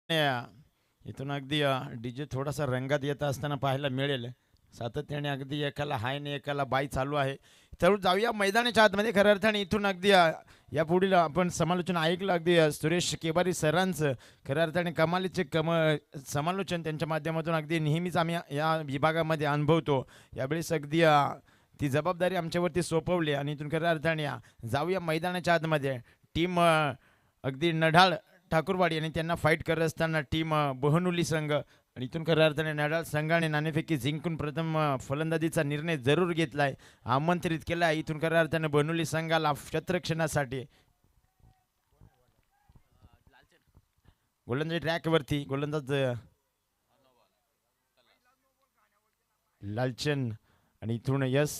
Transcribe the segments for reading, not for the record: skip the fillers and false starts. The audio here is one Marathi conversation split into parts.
इथून अगदी डीजे थोडासा रंगात येत असताना पाहायला मिळेल. सातत्याने अगदी एकाला हाय आणि एकाला बाय चालू आहे. तर जाऊया मैदानाच्या आतमध्ये. खऱ्या अर्थाने इथून अगदी या पुढील आपण समालोचन ऐकलं अगदी सुरेश केबारी सरांचं. खऱ्या अर्थाने कमालीचे समालोचन त्यांच्या माध्यमातून अगदी नेहमीच आम्ही या विभागामध्ये अनुभवतो. यावेळेस अगदी ती जबाबदारी आमच्यावरती सोपवली आणि इथून खऱ्या अर्थाने जाऊया मैदानाच्या आतमध्ये. टीम अगदी नढाळ ठाकूरवाडी आणि त्यांना फाईट करत असताना टीम बोहनुली संघ आणि इथून खऱ्या अर्थाने नडाळ संघाने नाणेफेकी जिंकून प्रथम फलंदाजीचा निर्णय जरूर घेतलाय, आमंत्रित केला इथून खऱ्या अर्थाने बोहनुली संघाला क्षेत्रक्षणासाठी. गोलंदाजी ट्रॅकवरती गोलंदाज लालचंद आणि इथून यस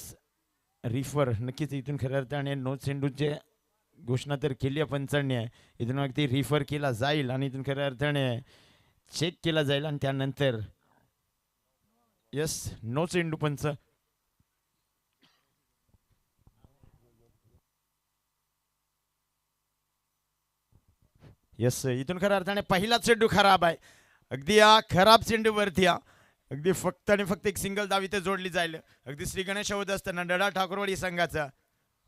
रिफर. नक्कीच इथून खऱ्या अर्थाने नो चेंडूचे घोषणा तर केली आहे पंचांनी. इथून अगदी रिफर केला जाईल आणि इथून खऱ्या अर्थाने चेक केला जाईल आणि त्यानंतर यस नो चेंडू पंच. यस इथून खऱ्या अर्थाने पहिला चेंडू खराब आहे. अगदी या खराब चेंडूवरती अगदी फक्त आणि फक्त एक सिंगल धाव इथे जोडली जाईल. अगदी श्री गणेश होत असताना डडा ठाकूरवाडी संघाचा.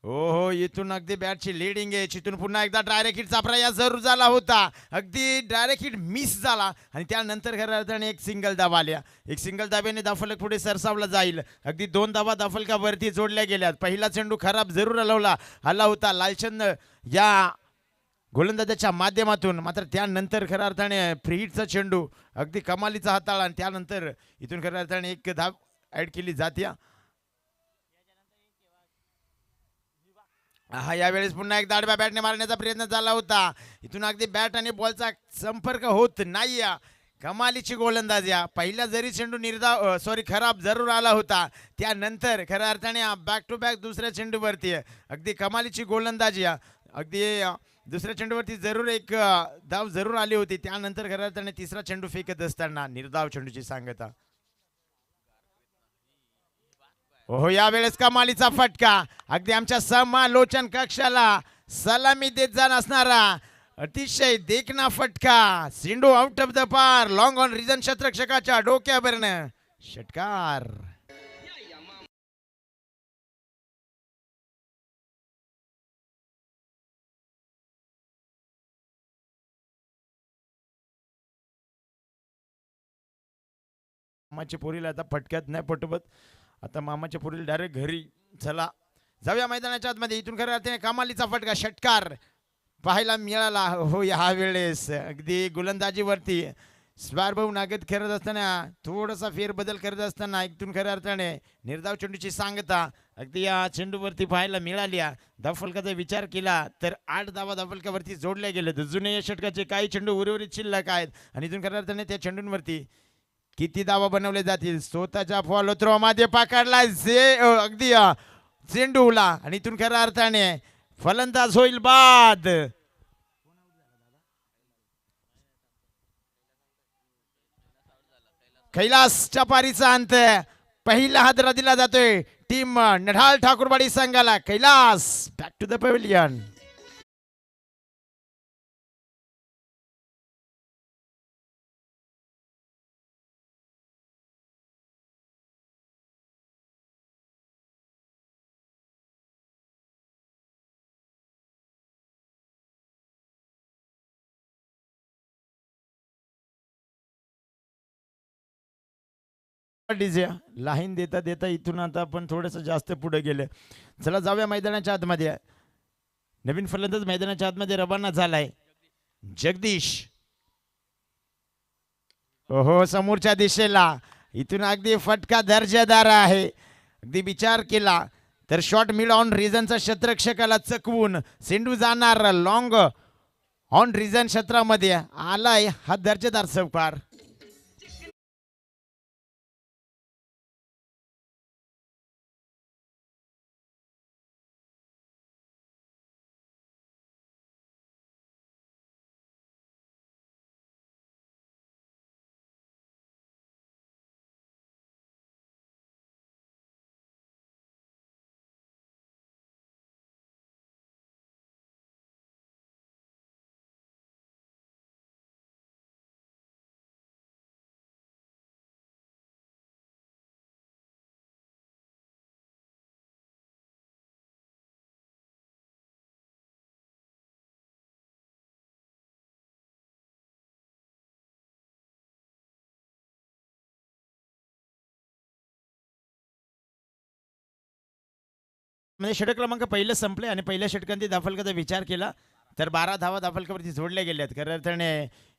हो हो इथून अगदी बॅटची लिडिंग आहे. इथून पुन्हा एकदा डायरेक्ट हिटचा प्रयास जरूर झाला होता. अगदी डायरेक्ट हिट मिस झाला आणि त्यानंतर खऱ्या अर्थाने एक सिंगल धावा आल्या. एक सिंगल धाब्याने धाफलक पुढे सरसावला जाईल. अगदी दोन धावा धाफलकावरती जोडल्या गेल्यात. पहिला चेंडू खराब जरूर आला होता लालचंद या गोलंदाजाच्या माध्यमातून. मात्र त्यानंतर खऱ्या अर्थाने फ्री हिटचा चेंडू अगदी कमालीचा हाताळा आणि त्यानंतर इथून खऱ्या अर्थाने एक धाव ऍड केली जाते. हा यावेळेस पुन्हा एक दाडव्या बॅटने मारण्याचा प्रयत्न झाला होता. इथून अगदी बॅट आणि बॉलचा संपर्क होत नाही. कमालीची गोलंदाजी. पहिला जरी चेंडू खराब जरूर आला होता, त्यानंतर खऱ्या अर्थाने बॅक टू बॅक दुसऱ्या चेंडूवरती अगदी कमालीची गोलंदाजी. अगदी दुसऱ्या चेंडूवरती जरूर एक धाव जरूर आली होती. त्यानंतर खऱ्या अर्थाने तिसरा चेंडू फेकत असताना निर्धाव चेंडूची सांगता. हो यावेळेस कमालीचा फटका. अगदी आमच्या समालोचन कक्षाला सलामी देत जाण असणारा अतिशय देखना फटका. सिंडू आउट ऑफ द पार. लॉंग ऑन रिझन क्षेत्ररक्षकाच्या डोक्यावरनं षटकार. मामाच्या पोरीला आता फटक्यात नाही पटवत. आता मामाच्या पोरीला डायरेक्ट घरी. चला जाऊया मैदानाच्या आतमध्ये. इथून खऱ्या अर्थाने कमालीचा फटका षटकार पाहायला मिळाला. हो या वेळेस अगदी गोलंदाजीवरती भाऊ नागत करत असताना थोडासा फेरबदल करत असताना इथून खऱ्या अर्थाने निर्धाव चेंडूची सांगता अगदी या चेंडूवरती पाहायला मिळाली. धावफलकाचा विचार केला तर 8 धावा धावफलकावरती जोडल्या गेले. जुने या षटकाचे काही चेंडू उर्वरित शिल्लक आहेत आणि इथून खऱ्या अर्थाने त्या चेंडूंवरती किती धावा बनवले जातील. स्वतःच्या फॉलो थ्रो मध्ये पकडला अगदी चेंडूला आणि इथून खऱ्या अर्थाने फलंदाज होईल बाद. कैलासच्या पारीचा अंत. पहिला हादरा दिला जातोय टीम नढाळ ठाकूरवाडी संघाला. Kailas back to the pavilion. DJ line देता देता इथून आता आपण थोडंसं जास्त पुढे गेले. चला जाऊया मैदानाच्या आतमध्ये. नवीन फलंदाज मैदानाच्या आतमध्ये रवाना झालाय जगदीश. हो समोरच्या दिशेला इथून अगदी फटका दर्जेदार आहे. अगदी विचार केला तर शॉर्ट मिड ऑन रिझनचा क्षेत्ररक्षकाला चकवून सेंडू जाणार लॉंग ऑन रिझन क्षेत्रामध्ये आलाय हा दर्जेदार चौकार. म्हणजे षटक क्रमांक पहिलं संपले आणि पहिल्या षटकांती धाफलकाचा विचार केला तर 12 धावा धाफलकावरती जोडल्या गेल्यात. खऱ्या अर्थाने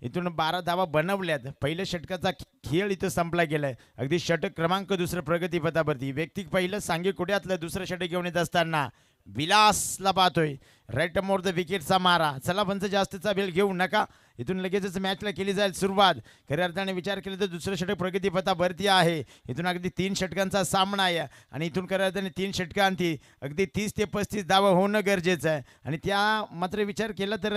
इथून 12 धावा बनवल्यात. पहिल्या षटकाचा खेळ इथं संपला गेलाय. अगदी षटक क्रमांक दुसरं प्रगतीपथावरती व्यक्तिक पहिलं सांघिक कुड्यातलं दुसरं षटक घेऊन येत असताना विलासला पाहतोय राईट मोर द विकेटचा मारा. चला पंच जास्तचा वेळ घेऊ नका, इथून लगेचच मॅचला केली जाईल सुरुवात. खऱ्या अर्थाने विचार केला तर दुसरं षटक प्रगतीपथावरती आहे. इथून अगदी 3 षटकांचा सामना आहे आणि इथून खऱ्या अर्थाने 3 षटकांती अगदी 30 ते 35 धावा होणं गरजेचं आहे आणि त्या मात्र विचार केला तर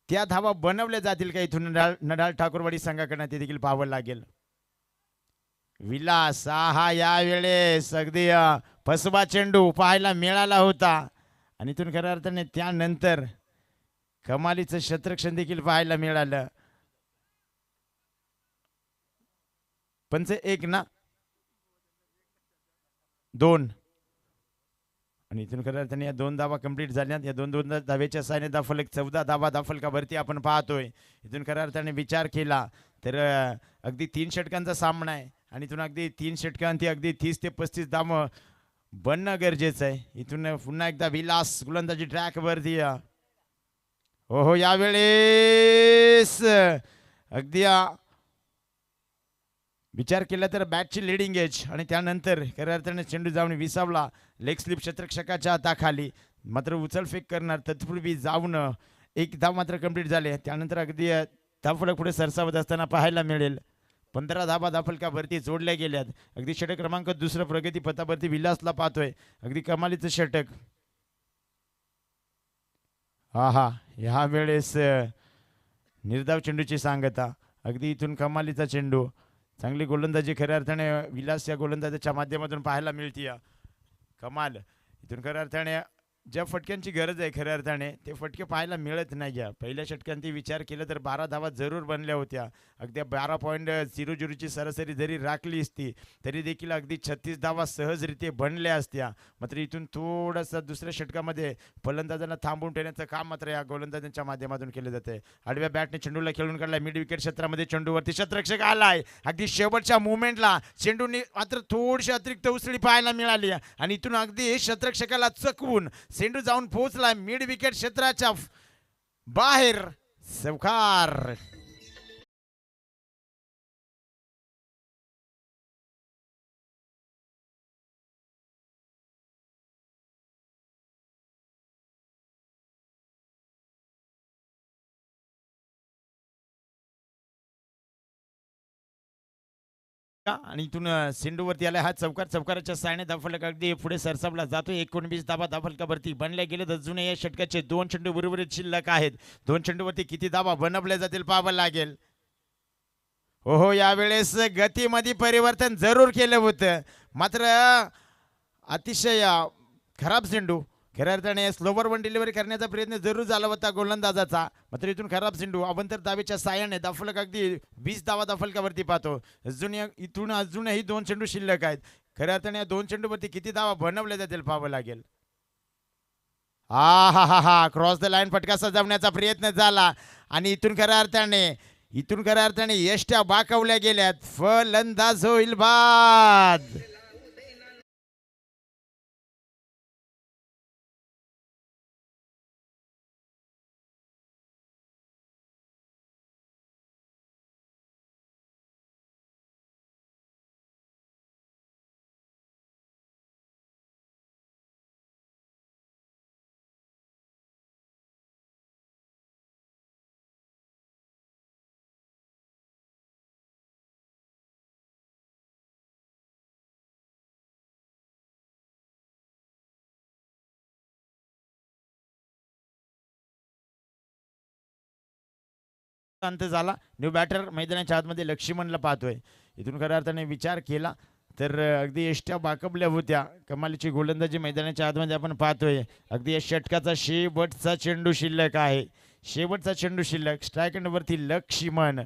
त्या धावा बनवल्या जातील का इथून नडाल ठाकूरवाडी संघाकडनं ते देखील पाहावं लागेल. विलास हा यावेळेस अगदी फसवा चेंडू पाहायला मिळाला होता आणि इथून खऱ्या अर्थाने त्यानंतर कमालीचं शतरक्षण देखील पाहायला मिळालं. पंच 1 ना 2 आणि इथून खऱ्या अर्थाने या 2 धावा कंप्लीट झाल्यात. या 2 धावेच्या साहाय्याने धाफलक 14 धावा धाफलकावरती आपण पाहतोय. इथून खऱ्या अर्थाने विचार केला तर अगदी 3 षटकांचा सामना आहे आणि इथून अगदी 3 षटकांती अगदी 30 ते 35 धावा बनणं गरजेचं आहे. इथून पुन्हा एकदा विलास गोलंदाजी ट्रॅकवरती. हो यावेळेस अगदी विचार केला तर बॅटची लिडिंग एज आणि त्यानंतर खऱ्या अर्थाने चेंडू जाऊन विसावला लेग स्लिप क्षेत्ररक्षकाच्या हाताखाली. मात्र उचलफेक करणार तत्पूर्वी जाऊन 1 धाव मात्र कंप्लीट झाले. त्यानंतर अगदी धावफलक पुढे सरसावत असताना पाहायला मिळेल. 15 धावा धाफलकावरती जोडल्या गेल्यात. अगदी षटक क्रमांक दुसरं प्रगती पथावरती विलासला पाहतोय. अगदी कमालीचं षटक. हा ह्या वेळेस निर्धाव चेंडूची सांगता. अगदी इथून कमालीचा चेंडू. चांगली गोलंदाजी खऱ्या अर्थाने विलास या गोलंदाजाच्या माध्यमातून पाहायला मिळते. कमाल. इथून खऱ्या अर्थाने ज्या फटक्यांची गरज आहे खऱ्या अर्थाने ते फटके पाहायला मिळत नाही. पहिल्या षटकांती विचार केला तर 12 धावा जरूर बनल्या होत्या. अगदी 12.00ची सरासरी जरी राखली असती तरी देखील अगदी 36 धावा सहजरित्या बनल्या असत्या. मात्र इथून थोडासा दुसऱ्या षटकामध्ये फलंदाजांना थांबवून ठेवण्याचं काम मात्र या गोलंदाजांच्या माध्यमातून केलं जाते. आडव्या बॅटने चेंडूला खेळून काढलाय मिड विकेट क्षेत्रामध्ये. चेंडूवरती शतरक्षक आलाय. अगदी शेवटच्या मुवमेंटला चेंडूने मात्र थोडीशी अतिरिक्त उसळी पाहायला मिळाली आणि इथून अगदी शतरक्षकाला चकवून चेंडू जाऊन पोहोचला मिड विकेट क्षेत्राच्या बाहेर. चौकार. आणि इथून सिंडूवरती आला हा चौकार. चौकाराच्या साहाय्याने धावफलक अगदी पुढे सरसावला जातो. 19 धावा धावफलकावरती बनल्या गेले. अजून या षटकाचे 2 चेंडू बरोबरीत शिल्लक आहेत. 2 चेंडूवरती किती धावा बनवल्या जातील पाहावं लागेल. हो यावेळेस गतीमध्ये परिवर्तन जरूर केलं होतं मात्र अतिशय खराब चेंडू. खऱ्या अर्थाने स्लोवर वन डिलिव्हरी करण्याचा प्रयत्न जरूर झाला होता गोलंदाजाचा. मात्र इथून खराब चेंडू. अवंतर धावेच्या साह्याने धाफलक अगदी 20 धावा धाफलकावरती पाहतो. इथून अजूनही 2 चेंडू शिल्लक आहेत. खऱ्या अर्थाने या 2 चेंडूवरती किती धावा बनवल्या जातील पाहावं लागेल. हा क्रॉस द लाईन फटका सजवण्याचा प्रयत्न झाला आणि इथून खऱ्या अर्थाने यष्ट्या बाकावल्या गेल्यात. फलंदाज होईल बाद. अंत झाला. न्यू बॅटर मैदानाच्या आतमध्ये लक्ष्मणला पाहतोय. इथून खऱ्या अर्थाने विचार केला तर अगदी एष्ट्या बाकबल्या होत्या. कमालीची गोलंदाजी मैदानाच्या आतमध्ये आपण पाहतोय. अगदी या षटकाचा शेवटचा चेंडू शिल्लक आहे. शेवटचा चेंडू शिल्लक. स्ट्राईक वरती लक्ष्मण.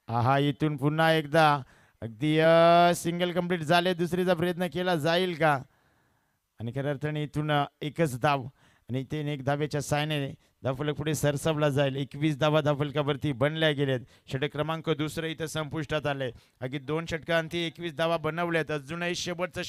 हा इथून पुन्हा एकदा अगदी सिंगल कंप्लीट झाले. दुसरीचा प्रयत्न केला जाईल का आणि खऱ्या अर्थाने इथून एकच धाव आणि ते एक धाब्याच्या सायने धावफलक पुढे सरसावला जाईल. 21 धावा धावफलकावरती बनल्या गेल्यात. षटक क्रमांक दुसरं इथं संपुष्टात आलंय. अगदी 2 षटकांती 21 धावा बनवल्यात. अजूनही शेवटचं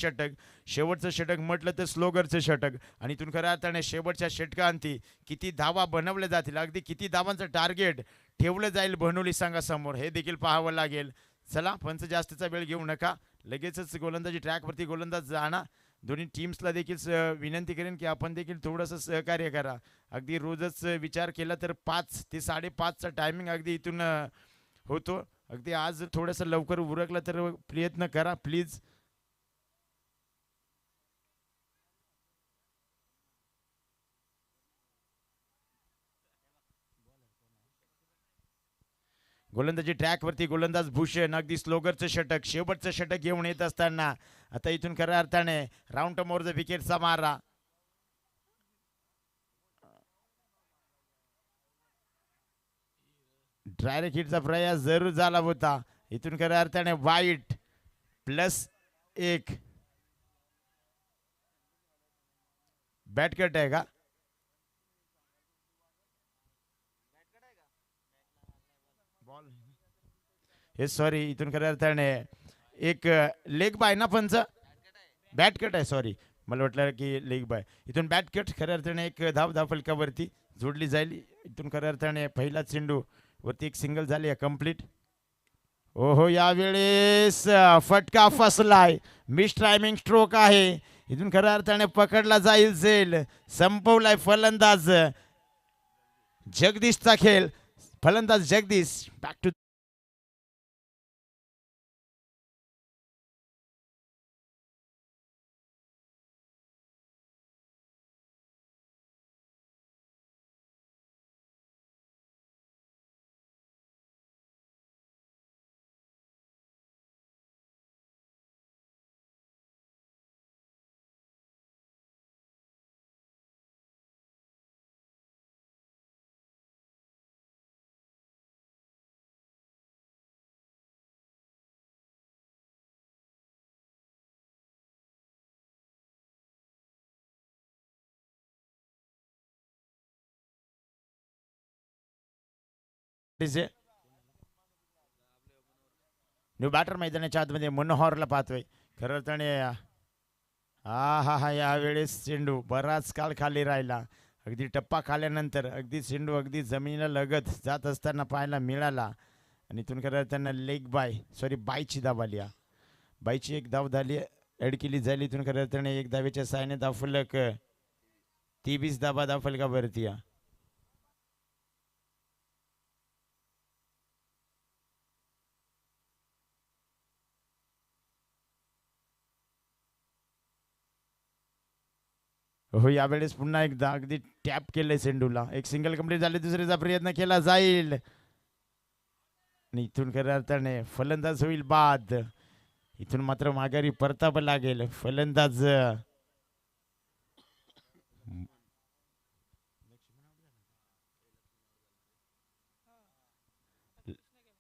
षटक म्हटलं तर स्लोगरचं षटक आणि इथून खऱ्या अर्थाने शेवटच्या षटकांती किती धावा बनवल्या जातील, अगदी किती धावांचं टार्गेट ठेवलं जाईल बनवली सांगा समोर, हे देखील पाहावं लागेल. चला पंच जास्तीचा वेळ घेऊ नका, लगेचच गोलंदाजी ट्रॅकवरती गोलंदाज जाणार. दोन्ही टीम्सला देखील विनंती करेन की आपण देखील थोडंसं सहकार्य करा. अगदी रोजच विचार केला तर 5 ते 5:30चा टायमिंग अगदी इथून होतो. अगदी आज थोडंसं लवकर उरकलं तर प्रयत्न करा प्लीज. गोलंदाजी ट्रॅकवरती गोलंदाज भूषण अगदी स्लोगरचं षटक शेवटचं षटक घेऊन येत असताना आता इथून खऱ्या अर्थाने राऊंड टमोरचा विकेटचा मारा. डायरेक्ट हिटचा प्रयास जरूर झाला होता. इथून खऱ्या अर्थाने वाईट +1 बॅट कट आहे का? हे सॉरी, इथून खऱ्या अर्थाने एक लेग बाय ना पंच, बॅट कट आहे. सॉरी, मला वाटलं की लेग बाय. इथून बॅट कट खऱ्या अर्थाने एक धाव फलकावरती जोडली जाईल. इथून खऱ्या अर्थाने पहिला चेंडू वरती एक सिंगल झाली आहे कंप्लीट. ओहो, यावेळेस फटका फसलाय. मिस टायमिंग स्ट्रोक आहे. इथून खऱ्या अर्थाने पकडला जाईल. संपवलाय फलंदाज जगदीशचा खेळ. फलंदाज Jagdish back to new batter मैदानाच्या आतमध्ये मनोहरला पाहतोय. खरं अर्थाने हा यावेळेस चेंडू बराच काळ खाली राहिला. अगदी टप्पा खाल्यानंतर अगदी चेंडू अगदी जमिनीला लगत जात असताना पाहायला मिळाला. आणि इथून खरं अर्थानं लेग बायची धाव आली. बायची एक धाव झाली, ॲड केली झाली. इथून खरं अर्थाने एक धावेच्या साहाय्याने धावफलक 23 धावा धावफलकावरती. हो, यावेळेस पुन्हा एकदा अगदी टॅप केलंय चेंडूला. एक सिंगल कंप्लीट झाले, दुसरीचा प्रयत्न केला जाईल. आणि इथून खऱ्या अर्थाने फलंदाज होईल बाद. इथून मात्र माघारी परतावं लागेल. फलंदाज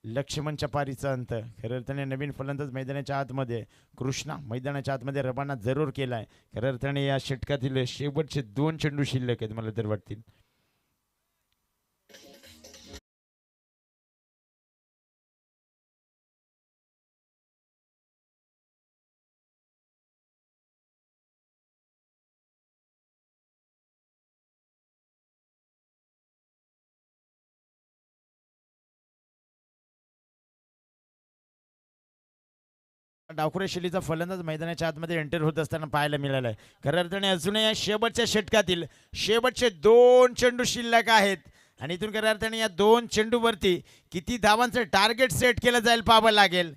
लक्ष्मण चपारीचा अंत. खऱ्या अर्थाने नवीन फलंदाज मैदानाच्या आतमध्ये कृष्णा मैदानाच्या आतमध्ये रवाना जरूर केलाय. खऱ्या अर्थाने या षटकातील शेवटचे 2 चेंडू शिल्लक आहेत मला तर वाटतील. डावखुऱ्या शैलीचा फलंदाज मैदानाच्या आतमध्ये एंटर होत असताना पाहायला मिळाला आहे. खऱ्या अर्थाने अजूनही या शेवटच्या षटकातील शेवटचे 2 चेंडू शिल्लक आहेत. आणि इथून खऱ्या अर्थाने या 2 चेंडूवरती किती धावांचं टार्गेट सेट केलं जाईल पाहावं लागेल.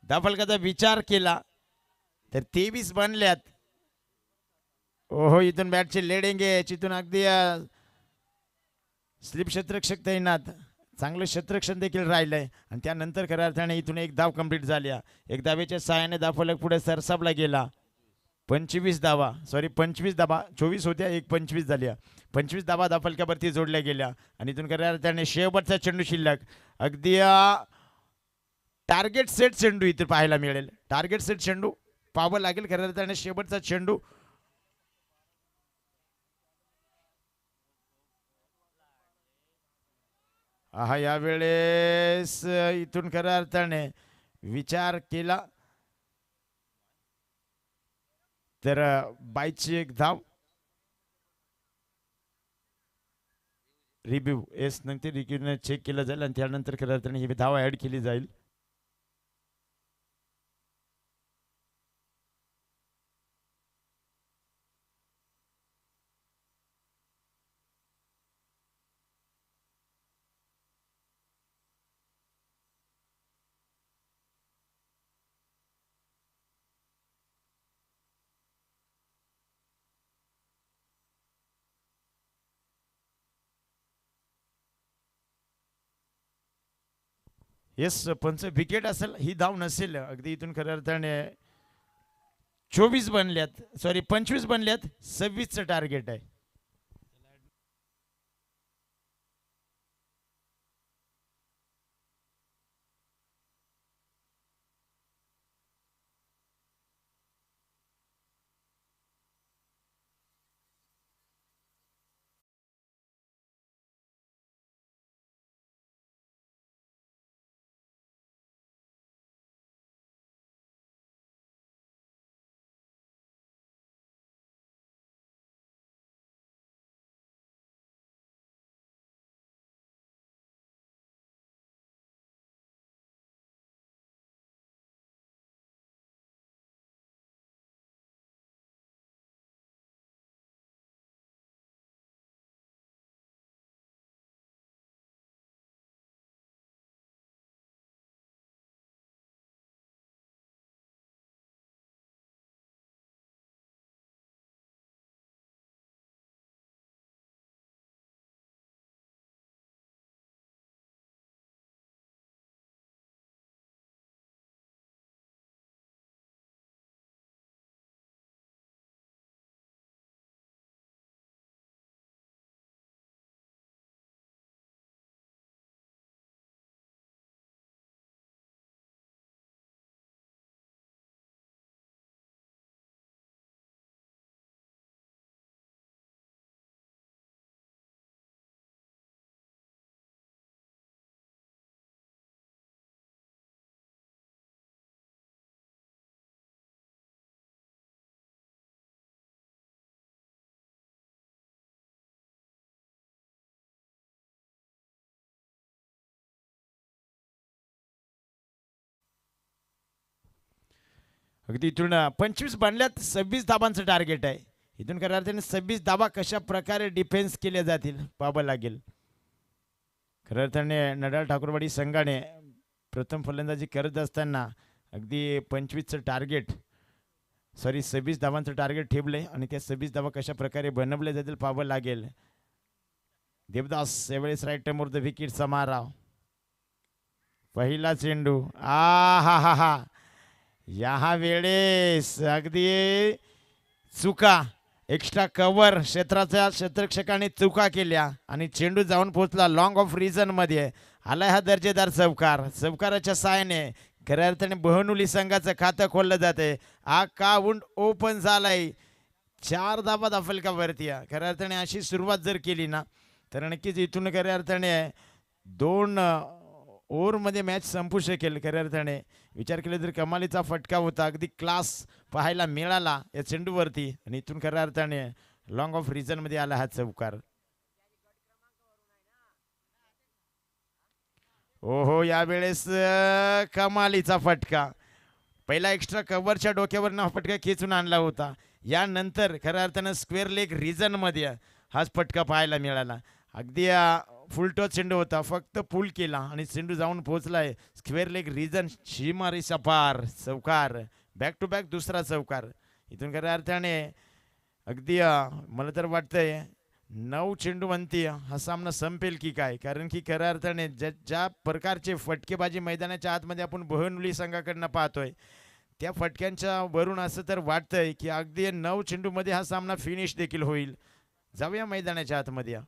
धावफलकाचा विचार केला तर 23 बनल्यात. ओहो, इथून बॅटचे लेडेंगे इथून अगदी स्लिप क्षेत्ररक्षक तैनात. चांगलं क्षेत्ररक्षण देखील राहिलंय. आणि त्यानंतर खऱ्या अर्थाने इथून एक धाव कंप्लीट झाल्या. एक धावेच्या सहाय्याने धावफलक पुढे सरसावला गेला. 25 धावा, सॉरी 25 धावा, 24 होत्या, एक 25 झाल्या. 25 धावा धावफलकावरती जोडल्या गेल्या. आणि इथून खऱ्या अर्थाने शेवटचा चेंडू शिल्लक. अगदी टार्गेट सेट चेंडू इथे पाहायला मिळेल. टार्गेट सेट चेंडू पाहावं लागेल. खऱ्या अर्थाने शेवटचा चेंडू हा यावेळेस इथून खऱ्या अर्थाने विचार केला तर बाईची एक धाव रिव्ह्यू एस नंतर रिव्ह्यूने चेक केलं जाईल आणि त्यानंतर खऱ्या अर्थाने ही धाव ऍड केली जाईल. येस पंच विकेट असेल ही धाव नसेल अगदी इथून खऱ्या अर्थाने 24 बनल्यात सॉरी 25 बनल्यात 26चं टार्गेट आहे. अगदी इथून 25 बनल्यात 26 धाबांचं टार्गेट आहे. इथून खऱ्या अर्थाने 26 धाबा कशा प्रकारे डिफेन्स केले जातील पाहावं लागेल. खऱ्या अर्थाने नडाल ठाकूरवाडी संघाने प्रथम फलंदाजी करत असताना अगदी 25चं टार्गेट सॉरी 26 धावांचं टार्गेट ठेवलंय आणि त्या 26 धावा कशा प्रकारे बनवले जातील पाहावं लागेल. देवदास यावेळेस राईट टाइमवर द विकेट समारा. पहिला चेंडू आ हा हा हा या वेळेस अगदी चुका एक्स्ट्रा कव्हर क्षेत्राच्या क्षेत्ररक्षकाने चुका केल्या आणि चेंडू जाऊन पोहोचला लॉंग ऑफ रिजन मध्ये. आलाय हा दर्जेदार चौकार. चौकाराच्या साहाय्याने खऱ्या अर्थाने बहनुली संघाचं खातं खोललं जाते. हा काउंट ओपन झालाय. 4 धाबा दाखल का वरती. खऱ्या अर्थाने अशी सुरुवात जर केली ना तर नक्कीच इथून खऱ्या अर्थाने 2 ओव्हरमध्ये मॅच संपू शकेल. खऱ्या अर्थाने विचार केला तर कमालीचा फटका होता. अगदी क्लास पाहायला मिळाला या चेंडूवरती आणि इथून खऱ्या अर्थाने लॉंग ऑफ रिजन मध्ये आला हा चौकार. ओहो यावेळेस कमालीचा फटका. पहिला एक्स्ट्रा कव्हरच्या डोक्यावर हा फटका खेचून आणला होता. यानंतर खऱ्या अर्थानं स्क्वेअर लेग रिजन मध्ये हाच फटका पाहायला मिळाला. अगदी फुलटॉस चेंडू होता फक्त पुल केला आणि चेंडू जाऊन पोहोचलाय स्क्वेअर लेग रिजन सीमारी सपार. चौकार बॅक टू बॅक दुसरा चौकार. इथून खऱ्या अर्थाने अगदी मला तर वाटतंय 9 चेंडूवंती हा सामना संपेल की काय. कारण की खऱ्या अर्थाने ज्या प्रकारचे फटकेबाजी मैदानाच्या आतमध्ये आपण बहनुली संघाकडनं पाहतोय त्या फटक्यांच्या वरून असं तर वाटतंय की अगदी 9 चेंडूमध्ये हा सामना फिनिश देखील होईल. जाऊया मैदानाच्या आतमध्ये.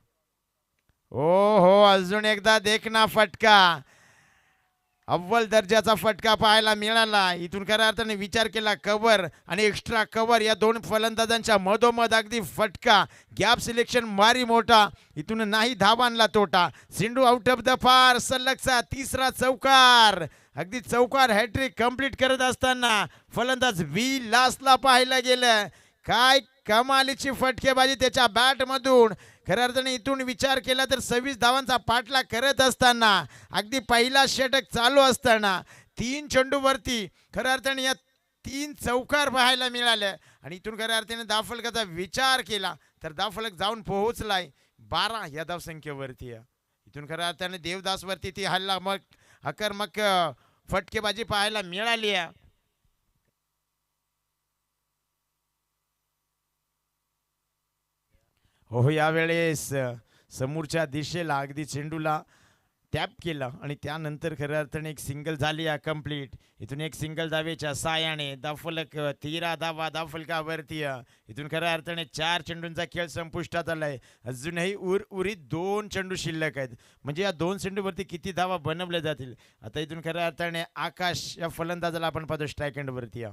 ओ हो अजून एकदा देखना फटका. अव्वल दर्जाचा फटका पाहायला मिळाला. इथून खऱ्या अर्थाने विचार केला कव्हर आणि एक्स्ट्रा कव्हर या दोन फलंदाजांच्या मधोमध अगदी फटका. गॅप सिलेक्शन मारी मोठा. इथून नाही धावांना तोटा. सिंधू आउट ऑफ द पार. सलगचा तिसरा चौकार. अगदी चौकार हॅट्रिक कंप्लीट करत असताना फलंदाज विलासला पाहायला गेलं. काय कमालीची फटकेबाजी त्याच्या बॅटमधून. खऱ्या अर्थाने इथून विचार केला तर 26 धावांचा पाठलाग करत असताना अगदी पहिला षटक चालू असताना 3 चेंडूवरती खऱ्या अर्थाने या 3 चौकार पाहायला मिळाले. आणि इथून खऱ्या अर्थाने धावफलकाचा विचार केला तर धावफलक जाऊन पोहोचलाय 12 या धावसंख्येवरती. इथून खऱ्या अर्थाने देवदासवरती ती हल्ला मग आक्रमक फटकेबाजी पाहायला मिळाली आहे. हो यावेळेस समोरच्या दिशेला अगदी चेंडूला टॅप केला आणि त्यानंतर खऱ्या अर्थाने एक सिंगल झाली आहे कंप्लीट. इथून एक सिंगल धावेच्या साहाय्याने धावफलक 13 धावा धावफलकावरती. इथून खऱ्या अर्थाने 4 चेंडूंचा खेळ संपुष्टात आलाय. अजूनही उर्वरित 2 चेंडू शिल्लक आहेत. म्हणजे या 2 चेंडूवरती किती धावा बनवल्या जातील. आता इथून खऱ्या अर्थाने आकाश या फलंदाजाला आपण पाहतो स्ट्राईक एंडवरती.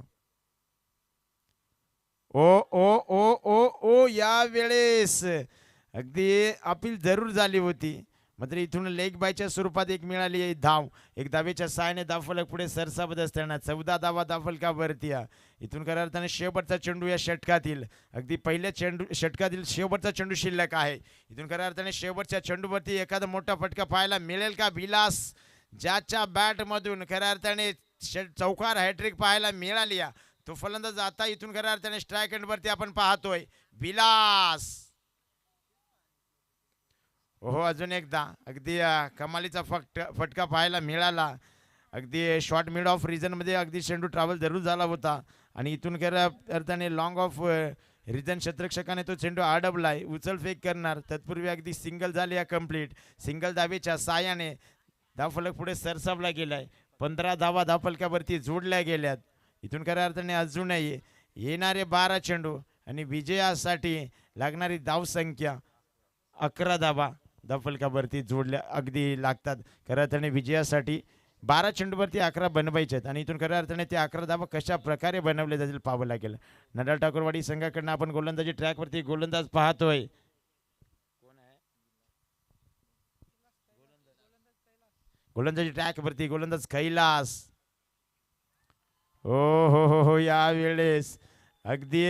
ओ ओ ओ ओ ओ यावेळेस अगदी अपील जरूर झाली होती. मात्र इथून लेग बायच्या स्वरूपात एक मिळाली आहे धाव. एक धावेच्या सहाय्याने धावफलक पुढे सरसावत असताना 14 धावा धावफलकावरती. इथून खऱ्या अर्थाने शेवटचा चेंडू या षटकातील अगदी पहिल्या षटकातील शेवटचा चेंडू शिल्लक आहे. इथून खऱ्या अर्थाने शेवटच्या चेंडूवरती एखादा मोठा फटका पाहायला मिळेल का. विलास ज्याच्या बॅटमधून खऱ्या अर्थाने चौकार हॅट्रिक पाहायला मिळाली. तो फलंदाज आता इथून खऱ्या अर्थाने स्ट्राईक एंडवरती आपण पाहतोय विलास. हो अजून एकदा अगदी कमालीचा फटका पाहायला मिळाला. अगदी शॉर्ट मिड ऑफ रिजनमध्ये अगदी चेंडू ट्रॅव्हल जरूर झाला होता आणि इथून खऱ्या अर्थाने लॉंग ऑफ रिजन क्षेत्ररक्षकाने तो चेंडू अडवलाय. उचल फेक करणार तत्पूर्वी अगदी सिंगल झाली कंप्लीट. सिंगल धावेच्या साहाय्याने धावफलक पुढे सरसावला गेलाय. 15 धावा धावफलकावरती जोडल्या गेल्यात. इथून खऱ्या अर्थाने अजूनही येणारे 12 चेंडू आणि विजयासाठी लागणारी धावसंख्या 11 धावा धावफलकावरती जोडल्या अगदी लागतात. खऱ्या अर्थाने विजयासाठी 12 चेंडूवरती 11 बनवायचे आहेत आणि इथून खऱ्या अर्थाने ते 11 धावा कशा प्रकारे बनवले जातील पाहावं लागेल. नडाल ठाकूरवाडी संघाकडनं आपण गोलंदाजी ट्रॅकवरती गोलंदाज पाहतोय. गोलंदाजी ट्रॅकवरती गोलंदाज कैलास. हो यावेळेस अगदी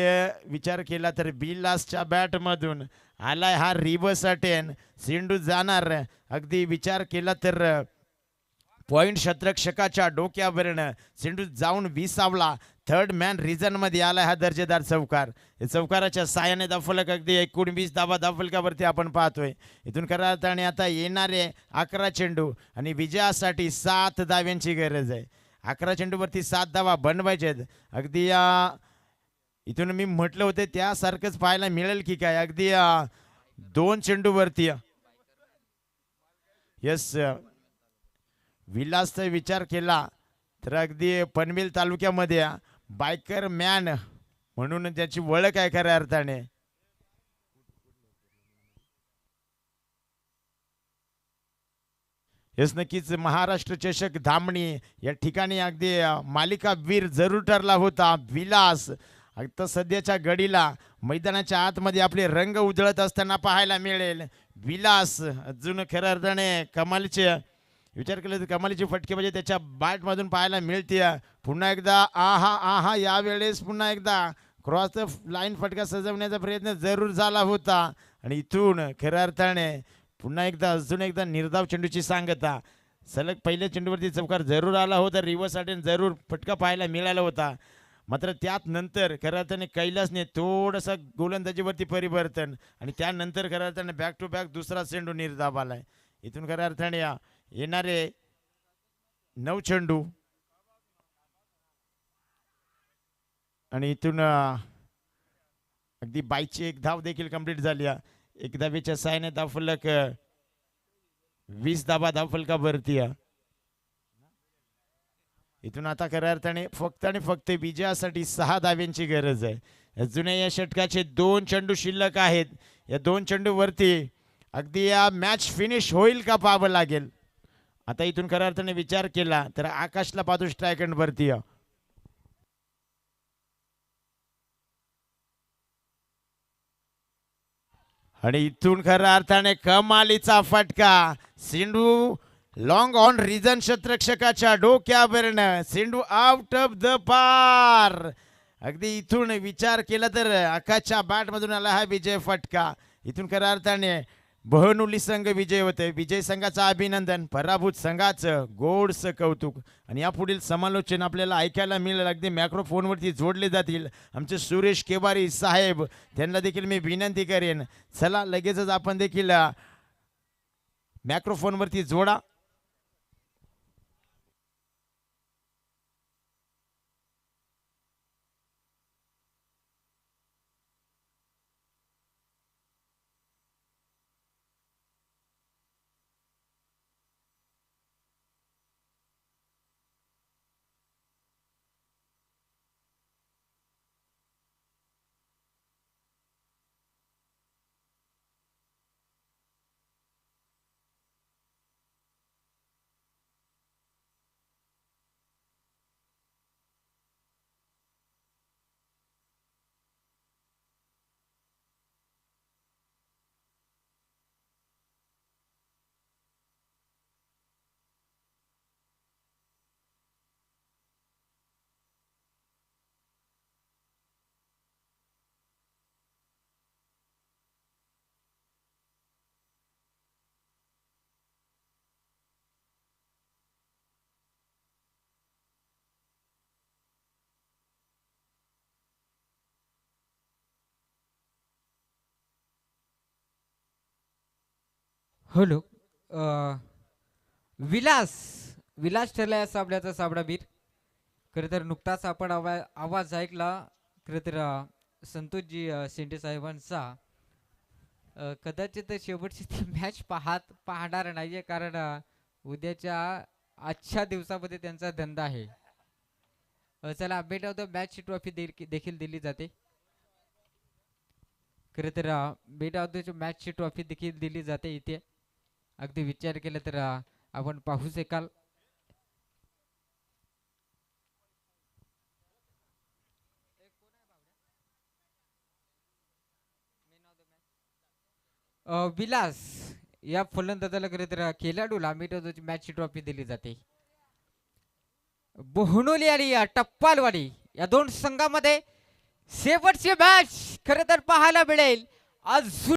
विचार केला तर विलासच्या बॅटमधून आलाय हा रिव्हर्स अटेन. सिंधू जाणार अगदी विचार केला तर पॉइंट क्षेत्ररक्षकाच्या डोक्यावरनं सिंधू जाऊन विसावला. थर्ड मॅन रिजन मध्ये आलाय हा दर्जेदार चौकार. चौकाराच्या साहाय्याने धावफलक अगदी 19 धावा धावफलकावरती आपण पाहतोय. इथून खऱ्या अर्थाने आता येणारे 11 चेंडू आणि विजयासाठी 7 धाव्यांची गरज आहे. 11 चेंडूवरती 7 धावा बनवायचे आहेत. अगदी इथून मी म्हटलं होते त्यासारखंच पाहायला मिळेल की काय. अगदी 2 चेंडूवरती यस विलासचा विचार केला तर अगदी पनवेल तालुक्यामध्ये बायकर मॅन म्हणून त्याची ओळख आहे खऱ्या अर्थाने. हेच नक्कीच महाराष्ट्र चषक धामणी या ठिकाणी अगदी मालिका वीर जरूर ठरला होता विलास. आता सध्याच्या घडीला मैदानाच्या आतमध्ये आपले रंग उधळत असताना पाहायला मिळेल विलास. अजून खऱ्या अर्थाने कमालीचे विचार केला तर कमालीची फटकेबाजी त्याच्या बॅटमधून पाहायला मिळते. पुन्हा एकदा आहा यावेळेस पुन्हा एकदा क्रॉस द लाईन फटका सजवण्याचा प्रयत्न जरूर झाला होता आणि इथून खऱ्या अर्थाने पुन्हा एकदा अजून एकदा निर्धाव चेंडूची सांगता. सलग पहिल्या चेंडूवरती चौकार जरूर आला होता. रिव्हर्स अटेन जरूर फटका पाहायला मिळाला होता. मात्र त्यात नंतर खऱ्या अर्थाने कैलासने थोडंसं गोलंदाजीवरती परिवर्तन आणि त्यानंतर खऱ्या अर्थाने बॅक टू बॅक दुसरा चेंडू निर्धाव आलाय. इथून खऱ्या अर्थाने येणारे 9 चेंडू आणि इथून अगदी 22ची एक धाव देखील कंप्लीट झाली. एक धावेच्या साहाय्याने धावफलक 20 धावा धावफलकावरती. इथून आता खऱ्या अर्थाने फक्त आणि फक्त विजयासाठी 6 धाव्यांची गरज आहे. अजूनही या षटकाचे 2 चेंडू शिल्लक आहेत. या 2 चेंडूवरती अगदी या मॅच फिनिश होईल का पाहावं लागेल. आता इथून खऱ्या अर्थाने विचार केला तर आकाशला पाहतो स्ट्राईक एंड वरती आणि इथून खऱ्या अर्थाने कमालीचा फटका सिंधू लॉंग ऑन रिजन शतरक्षकाच्या डोक्यावरनं सिंधू आउट ऑफ द पार. अगदी इथून विचार केला तर आकाशच्या बॅट मधून आला हा विजय फटका. इथून खऱ्या अर्थाने बहनुली संघ विजय होते. विजय संघाचं अभिनंदन, पराभूत संघाचं गोडसं कौतुक. आणि यापुढील समालोचन आपल्याला ऐकायला मिळेल, अगदी मॅक्रोफोनवरती जोडले जातील आमचे सुरेश केवारी साहेब. त्यांना देखील मी विनंती करेन, चला लगेचच आपण देखील मॅक्रोफोनवरती जोडा. हॅलो. विलास विलास ठरलाय साबड्याचा साबडाबीर. खरं तर नुकताच आपण आवाज ऐकला. खरं तर संतोषजी शेंडे साहेबांचा कदाचित शेवटची ती मॅच पाहणार नाहीये, कारण उद्याच्या आजच्या दिवसामध्ये त्यांचा धंदा आहे. चला, bit of the match trophy देखील दिली जाते. खरं तर bit of the match trophy देखील दिली जाते इथे. अगदी विचार केला तर आपण पाहू शकाल. विलास या फलंदाजाला खरं तर खेळाडूला मेटोची मॅच ट्रॉफी दिली जाते. बोहनोली आणि टप्पालवाडी या दोन संघामध्ये शेवटची मॅच खरं तर पाहायला मिळेल आज.